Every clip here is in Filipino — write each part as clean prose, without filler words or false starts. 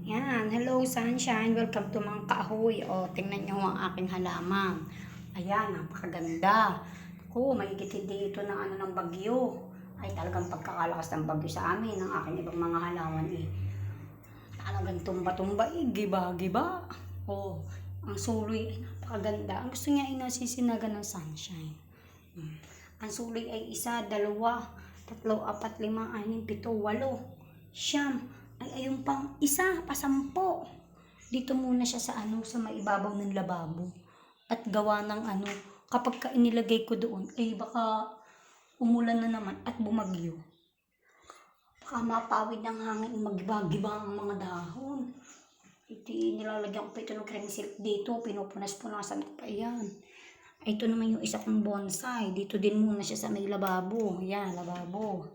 Yan, hello sunshine, welcome to mga kahoy. O, tingnan nyo ang aking halaman. Ayan, napakaganda. Mahigit dito ng ng bagyo. Ay talagang pagkakalakas ng bagyo sa amin, ng aking ibang mga halaman talagang tumba-tumba giba-giba. Ang suloy ay napakaganda. Ang gusto niya ay nasisinagan ng sunshine. Ang suloy ay 1, 2, 3, 4, 5, 6, 7, 8, 9 ay ayun pang 1, pa 10. Dito muna siya sa sa maibabaw ng lababo. At gawa ng kapag inilagay ko doon, ay baka umulan na naman at bumagyo. Baka mapawid ng hangin, magiba-giba ang mga dahon. Nilalagyan ko pa ito ng cream silk dito, pinupunas-punasan ko pa yan. Ito naman yung isa kong bonsai. Dito din muna siya sa may lababo. Yan, lababo.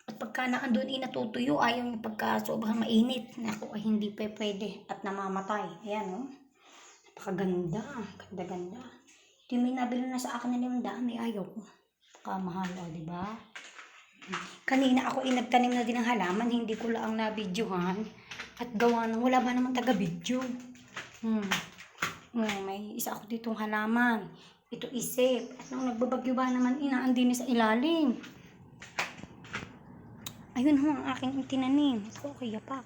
At pagka naandun natutuyo, ayaw niya pagka sobrang mainit. Naku, ay hindi pa pwede at namamatay. Ayan, napakaganda. Ganda-ganda. Ito yung may nabili na sa akin na 500, ayaw ko. Kamahal, diba? Kanina ako nagtanim na din ng halaman, hindi ko lang na-videohan. At gawa ng wala ba namang taga-video. May isa ako ditong halaman. Ito isip. At nung nagbabagyo ba naman, inaandin sa ilalim. Ayun ang aking tinanim. Ito, yapak.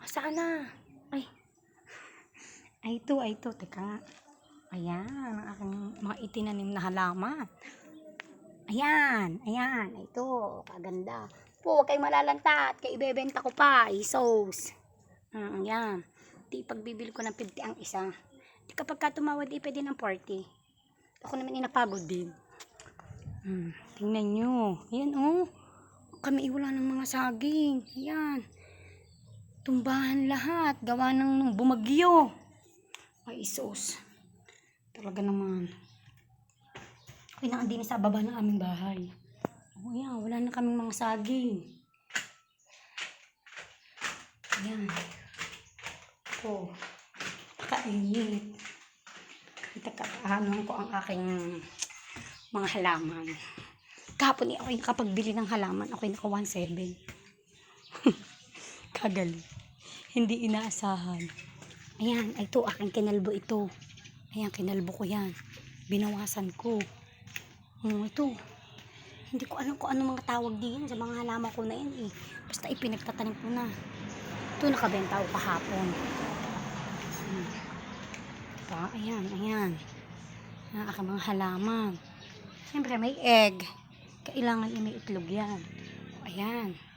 Saan na? Ay, ito. Teka nga. Ayan, ang aking mga itinanim na halaman. Ayan. Ito, kaganda. Huwag kayong malalantat. Kaya ibebenta ko pa. Isos. Ayan. Pagbibili ko ng 50 ang isa. Kapag ka tumawad, pwede ng 40. Ako naman napagod din. Tingnan nyo. Ayan, kami wala ng mga saging. Ayan. Tumbahan lahat. Gawa ng bumagyo. Ay, isos. Talaga naman. Ay, naandin sa baba ng aming bahay. Ayan. Wala na kaming mga saging. Ayan. Kainit. Kakaano ko ang aking mga halaman. Kahapon ako nakapagbili ng halaman. Ako naka 1.7. Kagali. Hindi inaasahan. Ayan, ito aking kinalbo ito. Ayan, kinalbo ko yan. Binawasan ko. Ito. Hindi ko alam kung ano mga tawag diyan sa mga halaman ko na yan Basta ipinagtatanim ko na. Ito nakabenta ko kahapon. Ayan. Ang aking mga halaman. Siyempre may egg. Kailangan may itlog yan. Ayan.